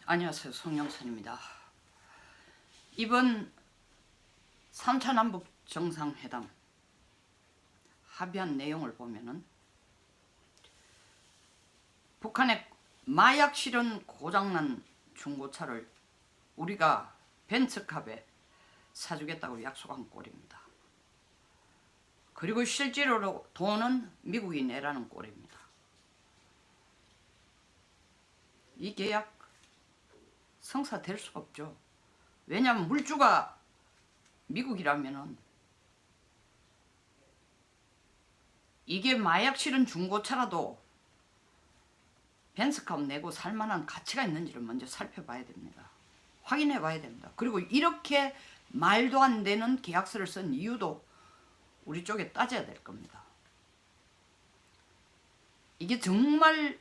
안녕하세요. 송영선입니다. 이번 3차 남북 정상회담 합의한 내용을 보면은 북한의 마약 실은 고장난 중고차를 우리가 벤츠캅에 사주겠다고 약속한 꼴입니다. 그리고 실제로 돈은 미국이 내라는 꼴입니다. 이 계약 성사될 수가 없죠. 왜냐하면 물주가 미국이라면은 이게 마약 실은 중고차라도 벤츠캅 내고 살만한 가치가 있는지를 먼저 살펴봐야 됩니다. 확인해 봐야 됩니다. 그리고 이렇게 말도 안 되는 계약서를 쓴 이유도 우리 쪽에 따져야 될 겁니다. 이게 정말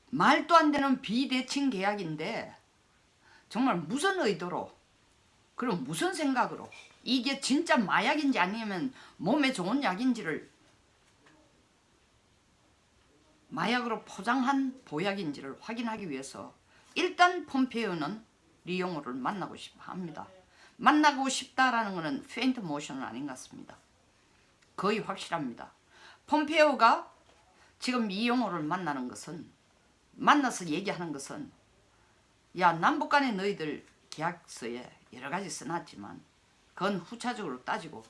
말도 안 되는 비대칭 계약인데 정말 무슨 의도로, 그럼 무슨 생각으로 이게 진짜 마약인지 아니면 몸에 좋은 약인지를 마약으로 포장한 보약인지를 확인하기 위해서 일단 폼페이오는 리용호를 만나고 싶어 합니다. 만나고 싶다라는 것은 페인트 모션은 아닌 것 같습니다. 거의 확실합니다. 폼페이오가 지금 이용호를 만나는 것은, 만나서 얘기하는 것은, 야, 남북 간에 너희들 계약서에 여러 가지 써놨지만 그건 후차적으로 따지고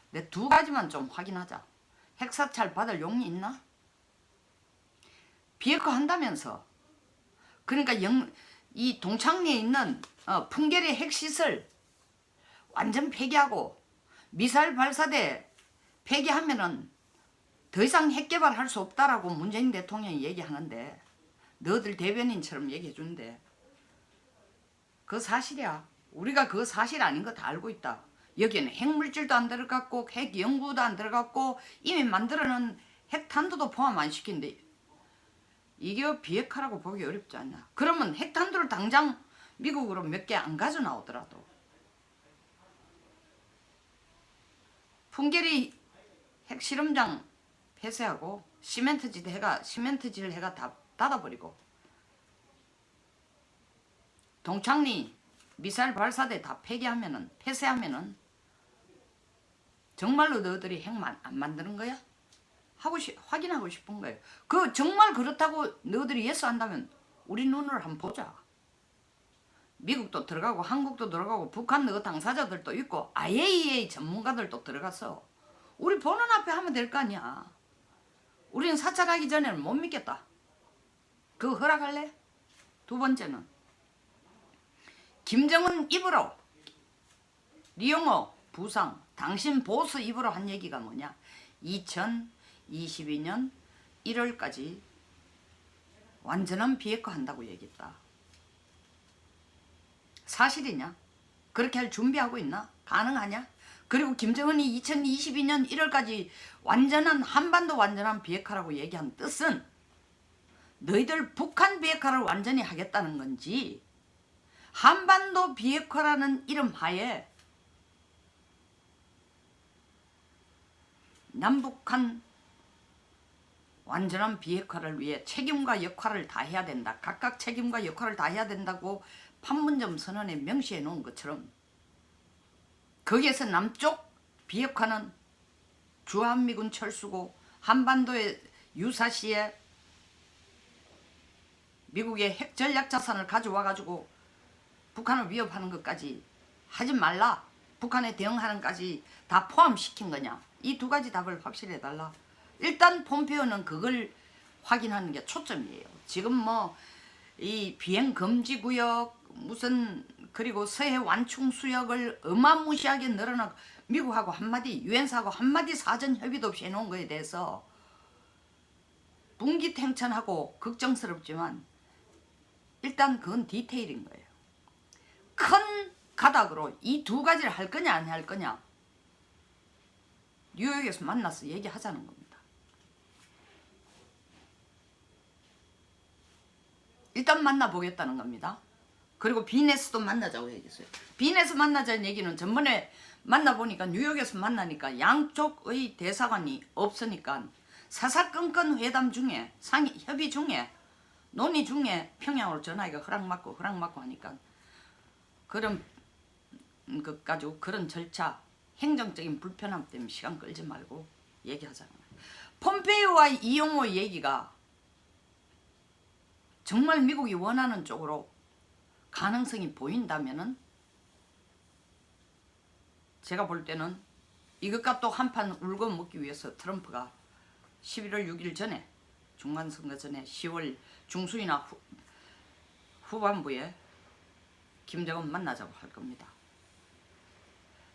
내 두 가지만 좀 확인하자. 핵사찰 받을 용이 있나? 비핵화 한다면서. 그러니까 이 동창리에 있는 풍계리 핵시설 완전 폐기하고 미사일 발사대 폐기하면은 더 이상 핵 개발할 수 없다라고 문재인 대통령이 얘기하는데 너들 대변인처럼 얘기해 주는데 그 사실이야. 우리가 그 사실 아닌 거 다 알고 있다. 여기에는 핵물질도 안 들어갔고 핵연구도 안 들어갔고 이미 만들어놓은 핵탄두도 포함 안 시킨데 이게 비핵화라고 보기 어렵지 않냐. 그러면 핵탄두를 당장 미국으로 몇 개 안 가져 나오더라도 풍계리 핵실험장 폐쇄하고 시멘트질 해가 다 닫아버리고 동창리 미사일 발사대 다 폐쇄하면은 정말로 너희들이 핵 안 만드는 거야? 확인하고 싶은 거예요. 그 정말 그렇다고 너희들이 예수한다면 우리 눈으로 한번 보자. 미국도 들어가고 한국도 들어가고 북한 너 당사자들도 있고 IAEA 전문가들도 들어가서 우리 보는 앞에 하면 될 거 아니야. 우리는 사찰하기 전에는 못 믿겠다. 그거 허락할래? 두 번째는 김정은 입으로 리용호 부상 당신 보스 입으로 한 얘기가 뭐냐. 2022년 1월까지 완전한 비핵화 한다고 얘기했다. 사실이냐? 그렇게 할 준비하고 있나? 가능하냐? 그리고 김정은이 2022년 1월까지 한반도 완전한 비핵화라고 얘기한 뜻은 너희들 북한 비핵화를 완전히 하겠다는 건지 한반도 비핵화라는 이름 하에 남북한 완전한 비핵화를 위해 책임과 역할을 다 해야 된다. 각각 책임과 역할을 다 해야 된다고 판문점 선언에 명시해 놓은 것처럼 거기에서 남쪽 비핵화는 주한미군 철수고 한반도의 유사시에 미국의 핵 전략 자산을 가져와 가지고 북한을 위협하는 것까지 하지 말라. 북한에 대응하는 것까지 다 포함시킨 거냐. 이 두 가지 답을 확실히 해달라. 일단 폼페이오는 그걸 확인하는 게 초점이에요. 지금 뭐 이 비행 금지 구역 무슨 그리고 서해 완충 수역을 어마무시하게 늘어나고 미국하고 한마디 유엔사하고 한마디 사전 협의도 없이 해놓은 거에 대해서 분기탱천하고 걱정스럽지만 일단 그건 디테일인 거예요. 큰 가닥으로 이 두 가지를 할 거냐 안 할 거냐 뉴욕에서 만나서 얘기하자는 겁니다. 일단 만나보겠다는 겁니다. 그리고 비네스도 만나자고 얘기했어요. 비네스 만나자는 얘기는 전번에 만나보니까 뉴욕에서 만나니까 양쪽의 대사관이 없으니까 사사건건 회담 중에 협의 중에 논의 중에 평양으로 전화기가 허락받고 하니까 그런 것 가지고 그런 절차 행정적인 불편함 때문에 시간 끌지 말고 얘기하자는 거예요. 폼페이오와 이용호 얘기가 정말 미국이 원하는 쪽으로 가능성이 보인다면은 제가 볼 때는 이것과 또 한판 울고 먹기 위해서 트럼프가 11월 6일 전에 중간선거 전에 10월 중순이나 후반부에 김정은 만나자고 할 겁니다.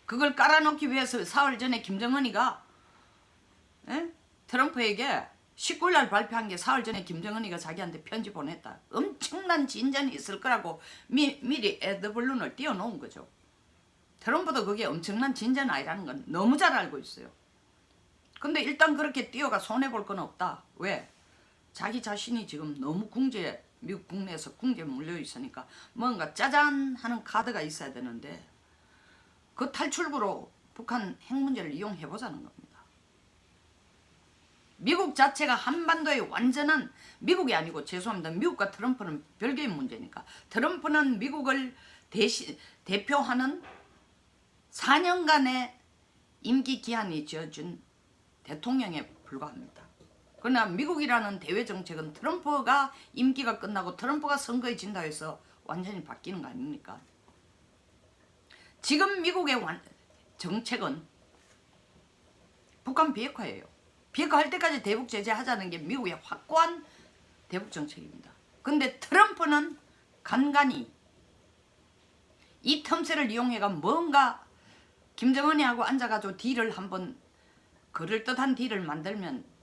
그걸 깔아놓기 위해서 4월 전에 김정은이가 트럼프에게 19일 날 발표한 게 4월 전에 김정은이가 자기한테 편지 보냈다. 엄청난 진전이 있을 거라고 미리 에드벌룬을 띄워놓은 거죠. 트럼프도 그게 엄청난 진전 아니라는 건 너무 잘 알고 있어요. 근데 일단 그렇게 띄워가 손해볼 건 없다. 왜? 자기 자신이 지금 너무 미국 국내에서 궁지에 물려 있으니까 뭔가 짜잔 하는 카드가 있어야 되는데 그 탈출구로 북한 핵 문제를 이용해보자는 겁니다. 미국 자체가 한반도의 완전한 미국이 아니고 죄송합니다. 미국과 트럼프는 별개의 문제니까 트럼프는 미국을 대표하는 4년간의 임기 기한이 지어준 대통령에 불과합니다. 그러나 미국이라는 대외 정책은 트럼프가 임기가 끝나고 트럼프가 선거에 진다 해서 완전히 바뀌는 거 아닙니까? 지금 미국의 정책은 북한 비핵화예요. 비핵화할 때까지 대북 제재하자는 게 미국의 확고한 대북 정책입니다. 근데 트럼프는 간간히 이 틈새를 이용해가 뭔가 김정은이하고 앉아가지고 딜을 한번 그럴듯한 딜을 만들면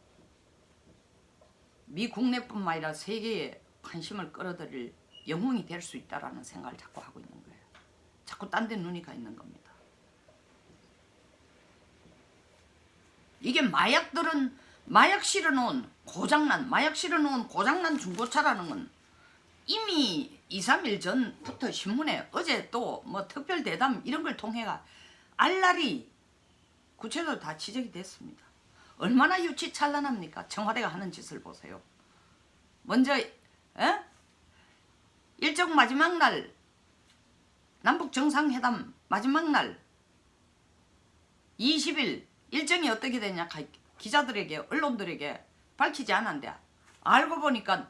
미 국내뿐만 아니라 세계에 관심을 끌어들일 영웅이 될 수 있다라는 생각을 자꾸 하고 있는 거예요. 자꾸 딴 데 눈이 가 있는 겁니다. 이게 마약 실어놓은 고장난 중고차라는 건 이미 2, 3일 전부터 신문에 어제 또 뭐 특별 대담 이런 걸 통해가 알랄이 구체적으로 다 지적이 됐습니다. 얼마나 유치찬란합니까? 청와대가 하는 짓을 보세요. 먼저 일정 마지막 날 남북 정상회담 마지막 날 20일 일정이 어떻게 되냐 기자들에게 언론들에게 밝히지 않았는데 알고 보니까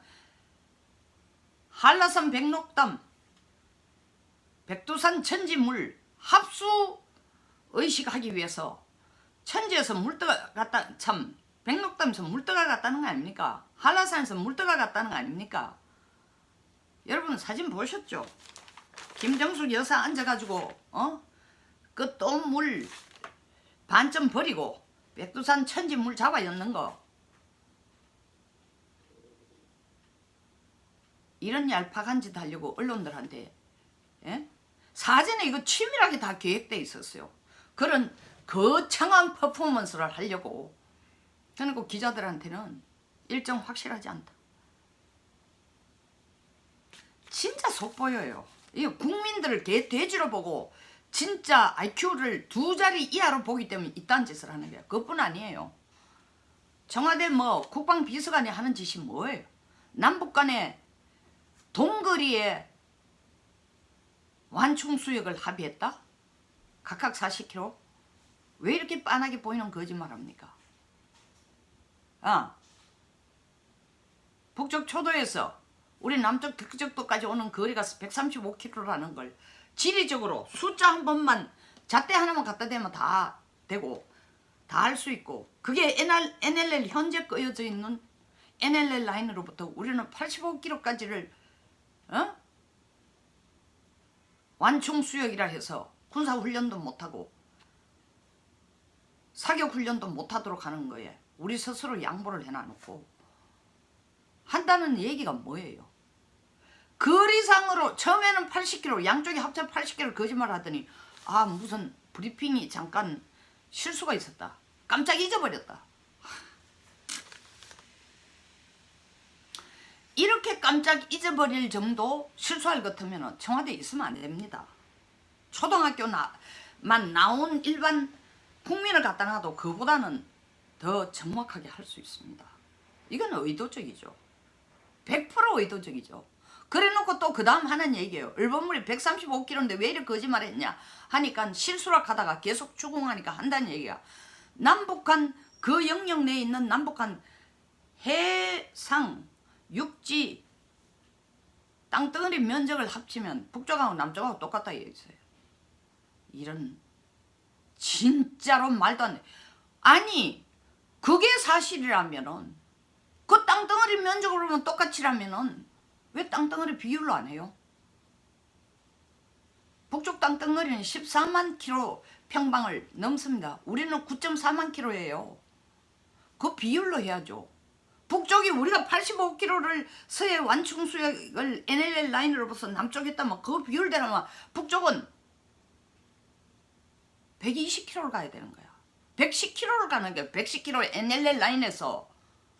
한라산 백록담 백두산 천지물 합수 의식하기 위해서 천지에서 물떠가 갔다 백록담에서 물떠가 갔다는 거 아닙니까? 한라산에서 물떠가 갔다는 거 아닙니까? 여러분 사진 보셨죠? 김정숙 여사 앉아가지고 그 또 물 반점 버리고 백두산 천지 물 잡아 엮는 거 이런 얄팍한 짓 하려고 언론들한테 사전에 이거 치밀하게 다 계획돼 있었어요. 그런 거창한 퍼포먼스를 하려고. 그러니까 기자들한테는 일정 확실하지 않다. 진짜 속보여요. 이거 국민들을 돼지로 보고 진짜 IQ를 2자리 이하로 보기 때문에 이딴 짓을 하는 거예요. 그것뿐 아니에요. 청와대 국방비서관이 하는 짓이 뭐예요? 남북 간에 동거리에 완충 수역을 합의했다? 각각 40km? 왜 이렇게 빤하게 보이는 거짓말 합니까? 북쪽 초도에서 우리 남쪽 득적도까지 오는 거리가 135km라는 걸 지리적으로 숫자 한 번만 잣대 하나만 갖다 대면 다 되고 다 할 수 있고 그게 NLL 현재 꺼여져 있는 NLL 라인으로부터 우리는 85km까지를 완충 수역이라 해서 군사훈련도 못하고 사격훈련도 못하도록 하는 거에 우리 스스로 양보를 해놔놓고 한다는 얘기가 뭐예요? 거리상으로 처음에는 80km 양쪽이 합쳐 80km 거짓말 하더니 무슨 브리핑이 잠깐 실수가 있었다. 깜짝 잊어버렸다. 이렇게 깜짝 잊어버릴 정도 실수할 것 같으면 청와대에 있으면 안 됩니다. 초등학교만 나온 일반 국민을 갖다 놔도 그보다는 더 정확하게 할 수 있습니다. 이건 의도적이죠. 100% 의도적이죠. 그래놓고 또 그 다음 하는 얘기예요. 일본물이 135km인데 왜 이렇게 거짓말했냐 하니까 실수락하다가 계속 추궁하니까 한다는 얘기야. 남북한 그 영역 내에 있는 남북한 해상 육지 땅덩어리 면적을 합치면 북쪽하고 남쪽하고 똑같다 얘기했어요. 이런 진짜로 말도 안 돼. 아니 그게 사실이라면은 그 땅덩어리 면적으로는 똑같이라면은 왜 땅덩어리 비율로 안 해요? 북쪽 땅덩어리는 14만 킬로 평방을 넘습니다. 우리는 9.4만 킬로예요. 그 비율로 해야죠. 북쪽이 우리가 85km를 서해 완충수역을 NLL 라인으로부터 남쪽에 있다면 그 비율대로면 북쪽은 120km를 가야 되는 거야. 110km를 가는 거야. 110km NLL 라인에서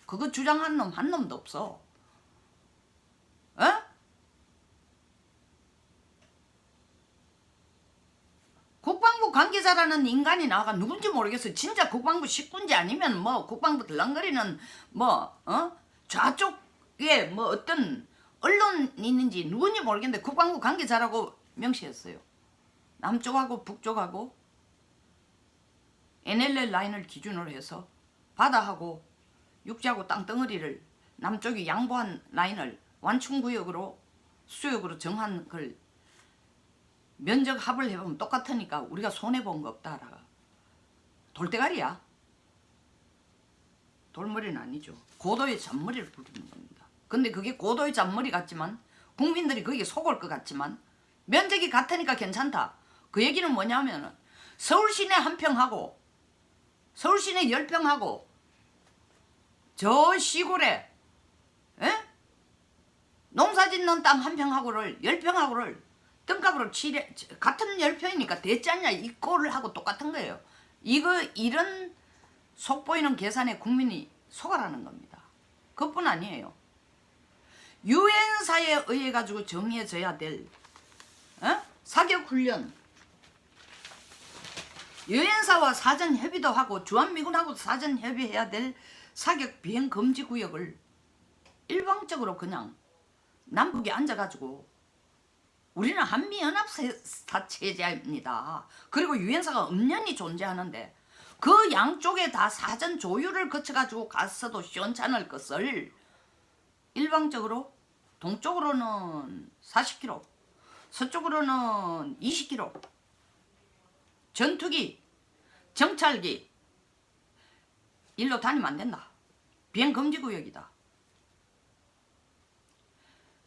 그거 주장하는 놈 한 놈도 없어. 어? 국방부 관계자라는 인간이 나와가 누군지 모르겠어요. 진짜 국방부 식구인지 아니면 뭐 국방부 들랑거리는 뭐 좌쪽에 뭐 어떤 언론이 있는지 누군지 모르겠는데 국방부 관계자라고 명시했어요. 남쪽하고 북쪽하고 NLL 라인을 기준으로 해서 바다하고 육지하고 땅덩어리를 남쪽이 양보한 라인을 완충구역으로 수역으로 정한 걸 면적 합을 해보면 똑같으니까 우리가 손해본 거 없다라가 돌대가리야. 돌머리는 아니죠. 고도의 잔머리를 부리는 겁니다. 근데 그게 고도의 잔머리 같지만 국민들이 거기에 속을 것 같지만 면적이 같으니까 괜찮다. 그 얘기는 뭐냐면 서울 시내 한 평하고 서울 시내 10평하고 저 시골에 농사 짓는 땅 한 평하고를 10평하고를 뜬값으로 같은 10평이니까 됐지 않냐 이 꼴을 하고 똑같은 거예요. 이런 속보이는 계산에 국민이 속아라는 겁니다. 그것뿐 아니에요. 유엔사에 의해 가지고 정해져야 될 사격훈련 유엔사와 사전 협의도 하고 주한미군하고 사전 협의해야 될 사격 비행 금지 구역을 일방적으로 그냥 남북이 앉아가지고 우리는 한미연합사 체제입니다. 그리고 유엔사가 엄연히 존재하는데 그 양쪽에 다 사전 조율을 거쳐가지고 갔어도 시원찮을 것을 일방적으로 동쪽으로는 40km, 서쪽으로는 20km 전투기, 정찰기 일로 다니면 안 된다. 비행 금지 구역이다.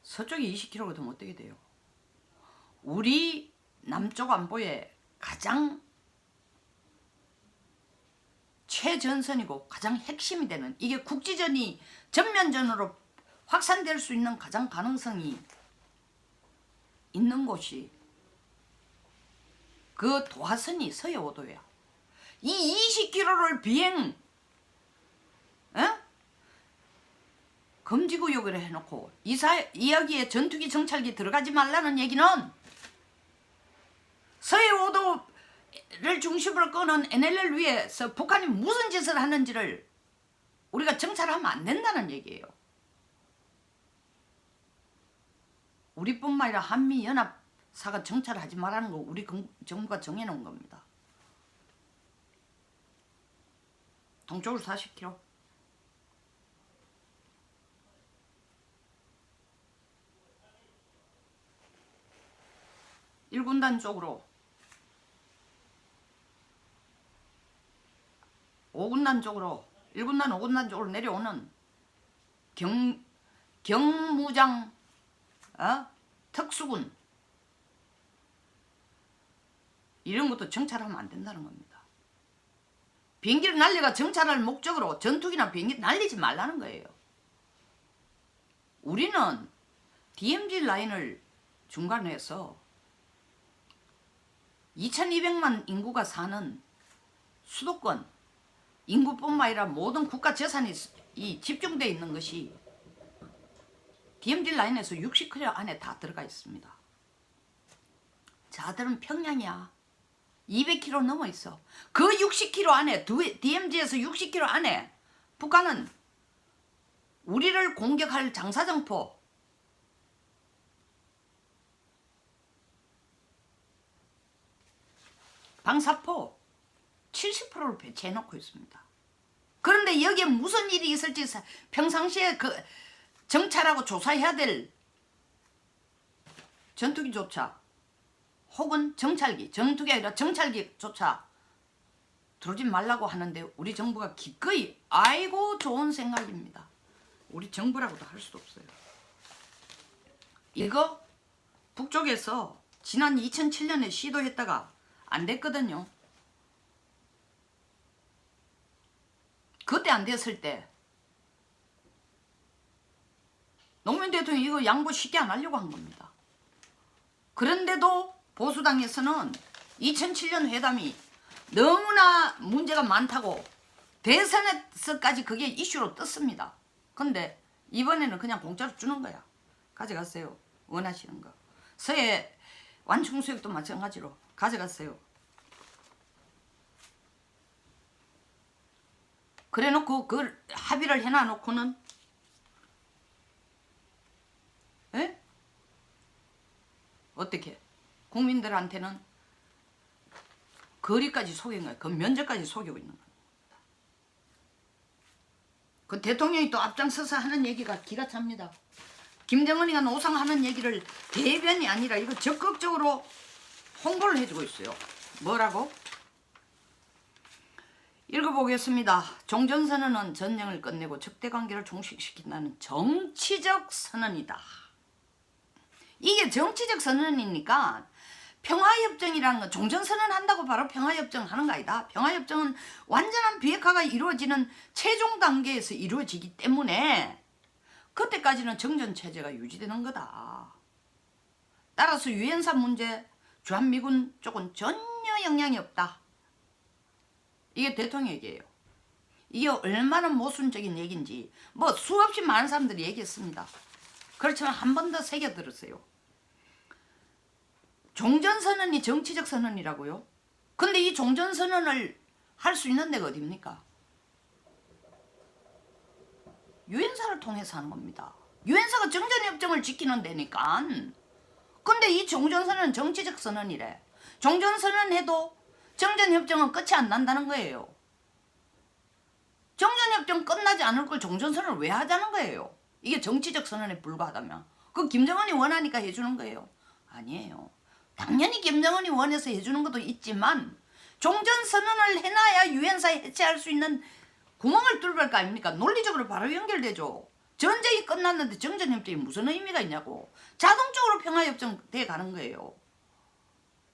서쪽이 20km가 더 못 되게 돼요. 우리 남쪽 안보의 가장 최전선이고 가장 핵심이 되는 이게 국지전이 전면전으로 확산될 수 있는 가장 가능성이 있는 곳이 그 도하선이 서해 5도야. 이 20km를 비행 금지구역을 해놓고 여기에 전투기 정찰기 들어가지 말라는 얘기는 서해 5도를 중심으로 끄는 NLL 위에서 북한이 무슨 짓을 하는지를 우리가 정찰하면 안 된다는 얘기예요. 우리뿐만 아니라 한미연합사가 정찰하지 말라는 거 우리 정부가 정해놓은 겁니다. 동쪽으로 40km. 일군단 쪽으로 5군단 쪽으로 1군단 5군단 쪽으로 내려오는 경무장 특수군 이런 것도 정찰하면 안 된다는 겁니다. 비행기를 날려가 정찰할 목적으로 전투기나 비행기 날리지 말라는 거예요. 우리는 DMZ 라인을 중간에서 2200만 인구가 사는 수도권 인구뿐만 아니라 모든 국가 재산이 집중되어 있는 것이 DMZ 라인에서 60km 안에 다 들어가 있습니다. 자들은 평양이야. 200km 넘어 있어. 그 60km 안에 DMZ에서 60km 안에 북한은 우리를 공격할 장사정포, 방사포 70%를 배치해놓고 있습니다. 그런데 여기에 무슨 일이 있을지 평상시에 그 정찰하고 조사해야 될 전투기조차 혹은 정찰기, 전투기 아니라 정찰기조차 들어오지 말라고 하는데 우리 정부가 기꺼이 아이고 좋은 생각입니다. 우리 정부라고도 할 수도 없어요. 이거 북쪽에서 지난 2007년에 시도했다가 안 됐거든요. 그때 안 됐을 때 노무현 대통령이 이거 양보 쉽게 안 하려고 한 겁니다. 그런데도 보수당에서는 2007년 회담이 너무나 문제가 많다고 대선에서까지 그게 이슈로 떴습니다. 근데 이번에는 그냥 공짜로 주는 거야. 가져가세요. 원하시는 거. 서해 완충수역도 마찬가지로 가져갔어요. 그래놓고 그 합의를 해놔놓고는 에? 어떻게 국민들한테는 거리까지 속인 거예요. 그 면접까지 속이고 있는 거예요. 그 대통령이 또 앞장서서 하는 얘기가 기가 찹니다. 김정은이가 노상하는 얘기를 대변이 아니라 이거 적극적으로 홍보를 해주고 있어요. 뭐라고? 읽어보겠습니다. 종전선언은 전쟁을 끝내고 적대관계를 종식시킨다는 정치적 선언이다. 이게 정치적 선언이니까 평화협정이라는 건 종전선언 한다고 바로 평화협정 하는 거 아니다. 평화협정은 완전한 비핵화가 이루어지는 최종 단계에서 이루어지기 때문에 그때까지는 정전체제가 유지되는 거다. 따라서 유엔사 문제, 주한미군 쪽은 전혀 영향이 없다. 이게 대통령 얘기예요. 이게 얼마나 모순적인 얘기인지 뭐 수없이 많은 사람들이 얘기했습니다. 그렇지만 한 번 더 새겨들었어요. 종전선언이 정치적 선언이라고요? 근데 이 종전선언을 할 수 있는 데가 어딥니까? 유엔사를 통해서 하는 겁니다. 유엔사가 정전협정을 지키는 데니까. 근데 이 종전선언은 정치적 선언이래. 종전선언해도 정전협정은 끝이 안 난다는 거예요. 정전협정 끝나지 않을 걸 종전선언을 왜 하자는 거예요? 이게 정치적 선언에 불과하다면. 그 김정은이 원하니까 해주는 거예요. 아니에요. 당연히 김정은이 원해서 해주는 것도 있지만 종전선언을 해놔야 유엔사에 해체할 수 있는 구멍을 뚫을 거 아닙니까? 논리적으로 바로 연결되죠. 전쟁이 끝났는데 정전협정이 무슨 의미가 있냐고. 자동적으로 평화협정 돼 가는 거예요.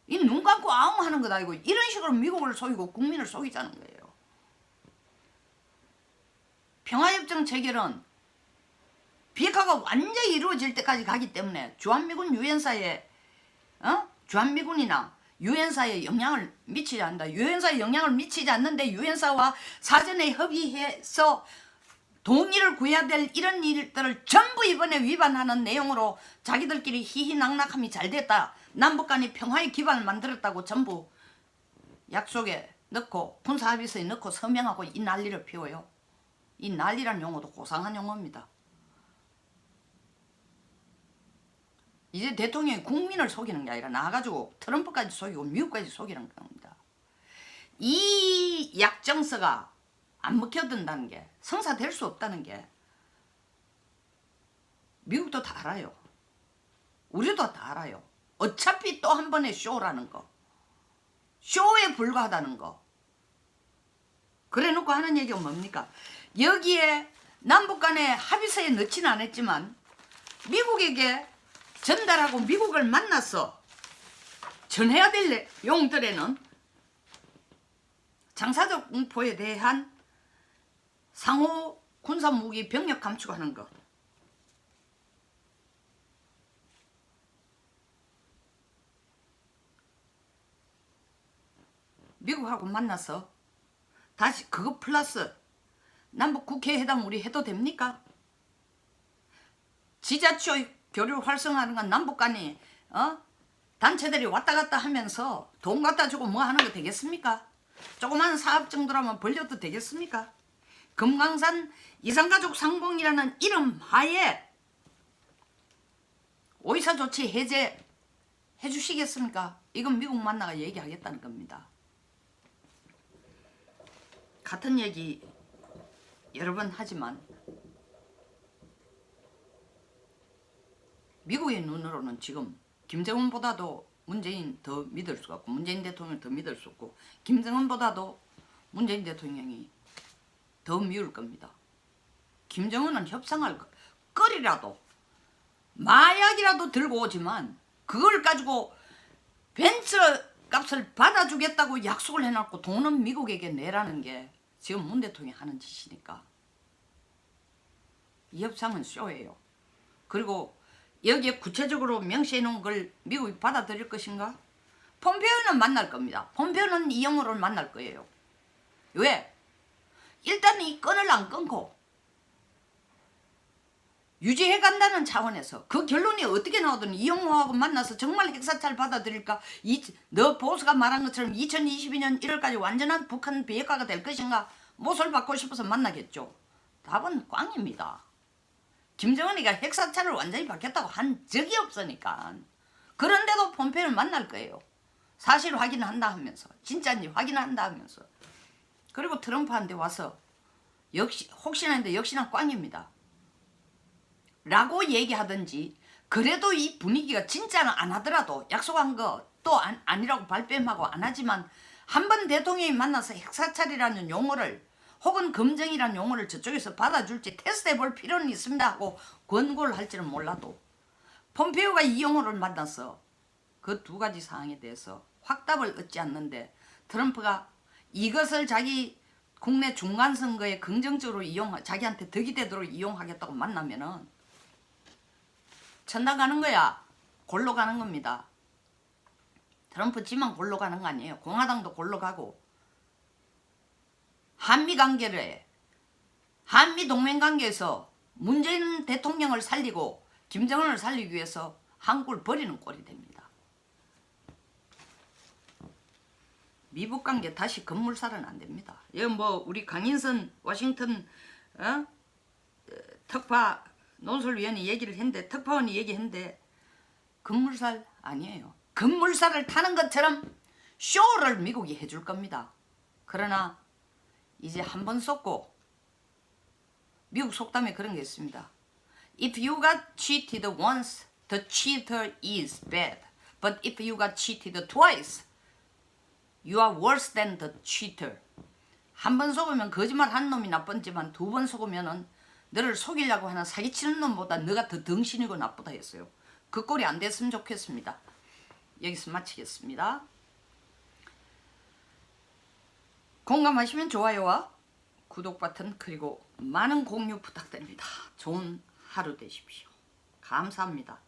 이 눈 감고 아웅 하는 것 아니고 이런 식으로 미국을 속이고 국민을 속이자는 거예요. 평화협정 체결은 비핵화가 완전히 이루어질 때까지 가기 때문에 주한미군 유엔사에 주한미군이나 유엔사에 영향을 미치지 않는다. 유엔사에 영향을 미치지 않는데 유엔사와 사전에 협의해서 동의를 구해야 될 이런 일들을 전부 이번에 위반하는 내용으로 자기들끼리 희희낙낙함이 잘 됐다. 남북 간의 평화의 기반을 만들었다고 전부 약속에 넣고 군사합의서에 넣고 서명하고 이 난리를 피워요. 이 난리란 용어도 고상한 용어입니다. 이제 대통령이 국민을 속이는 게 아니라 나가지고 트럼프까지 속이고 미국까지 속이는 겁니다. 이 약정서가 안 먹혀든다는 게, 성사될 수 없다는 게 미국도 다 알아요. 우리도 다 알아요. 어차피 또 한 번의 쇼라는 거, 쇼에 불과하다는 거. 그래 놓고 하는 얘기가 뭡니까? 여기에 남북 간의 합의서에 넣지는 않았지만 미국에게 전달하고 미국을 만나서 전해야 될 내용들에는 장사적 공포에 대한 상호 군사무기 병력 감축하는 것, 미국하고 만나서 다시 그거 플러스 남북 국회회담 우리 해도 됩니까? 지자체 교류 활성화하는 건 남북 간이 단체들이 왔다 갔다 하면서 돈 갖다 주고 뭐 하는 거 되겠습니까? 조그만 사업 정도라면 벌려도 되겠습니까? 금강산 이산가족 상봉이라는 이름 하에 오이사조치 해제 해주시겠습니까? 이건 미국 만나가 얘기하겠다는 겁니다. 같은 얘기 여러 번 하지만 미국의 눈으로는 지금 김정은보다도 문재인 더 믿을 수가 없고 문재인 대통령 더 믿을 수 없고 김정은보다도 문재인 대통령이 더 미울 겁니다. 김정은은 협상할 거리라도 마약이라도 들고 오지만 그걸 가지고 벤츠 값을 받아주겠다고 약속을 해놨고 돈은 미국에게 내라는 게 지금 문 대통령이 하는 짓이니까 이 협상은 쇼예요. 그리고 여기에 구체적으로 명시해 놓은 걸 미국이 받아들일 것인가? 폼페오는 만날 겁니다. 폼페오는 이영호를 만날 거예요. 왜? 일단 이 건을 안 끊고 유지해 간다는 차원에서 그 결론이 어떻게 나오든 이영호하고 만나서 정말 핵사찰 받아들일까? 너 보수가 말한 것처럼 2022년 1월까지 완전한 북한 비핵화가 될 것인가? 못을 받고 싶어서 만나겠죠. 답은 꽝입니다. 김정은이가 핵사찰을 완전히 받겠다고 한 적이 없으니까. 그런데도 폼페오를 만날 거예요. 사실 확인한다 하면서 진짜인지 확인한다 하면서. 그리고 트럼프한테 와서 역시 혹시나 했는데 역시나 꽝입니다. 라고 얘기하든지 그래도 이 분위기가 진짜는 안 하더라도 약속한 거 또 아니라고 발뺌하고 안 하지만 한번 대통령이 만나서 핵사찰이라는 용어를 혹은 검증이라는 용어를 저쪽에서 받아줄지 테스트해 볼 필요는 있습니다 하고 권고를 할지는 몰라도 폼페오가 이 용어를 만나서 그 두 가지 사항에 대해서 확답을 얻지 않는데 트럼프가 이것을 자기 국내 중간선거에 긍정적으로 자기한테 덕이 되도록 이용하겠다고 만나면은 천당 가는 거야. 골로 가는 겁니다. 트럼프 지만 골로 가는 거 아니에요. 공화당도 골로 가고 한미 관계를 해. 한미 동맹 관계에서 문재인 대통령을 살리고 김정은을 살리기 위해서 한국을 버리는 꼴이 됩니다. 미북 관계 다시 건물살은 안 됩니다. 여기 뭐 우리 강인선 워싱턴 특파 논설위원이 얘기를 했는데 특파원이 얘기했는데 건물살 아니에요. 건물살을 타는 것처럼 쇼를 미국이 해줄 겁니다. 그러나 이제 한 번 속고 미국 속담에 그런 게 있습니다. If you got cheated once, the cheater is bad. But if you got cheated twice, you are worse than the cheater. 한 번 속으면 거짓말 한 놈이 나쁘지만 두 번 속으면은 너를 속이려고 하는 사기치는 놈보다 너가 더 덩신이고 나쁘다 했어요. 그 꼴이 안 됐으면 좋겠습니다. 여기서 마치겠습니다. 공감하시면 좋아요와 구독 버튼 그리고 많은 공유 부탁드립니다. 좋은 하루 되십시오. 감사합니다.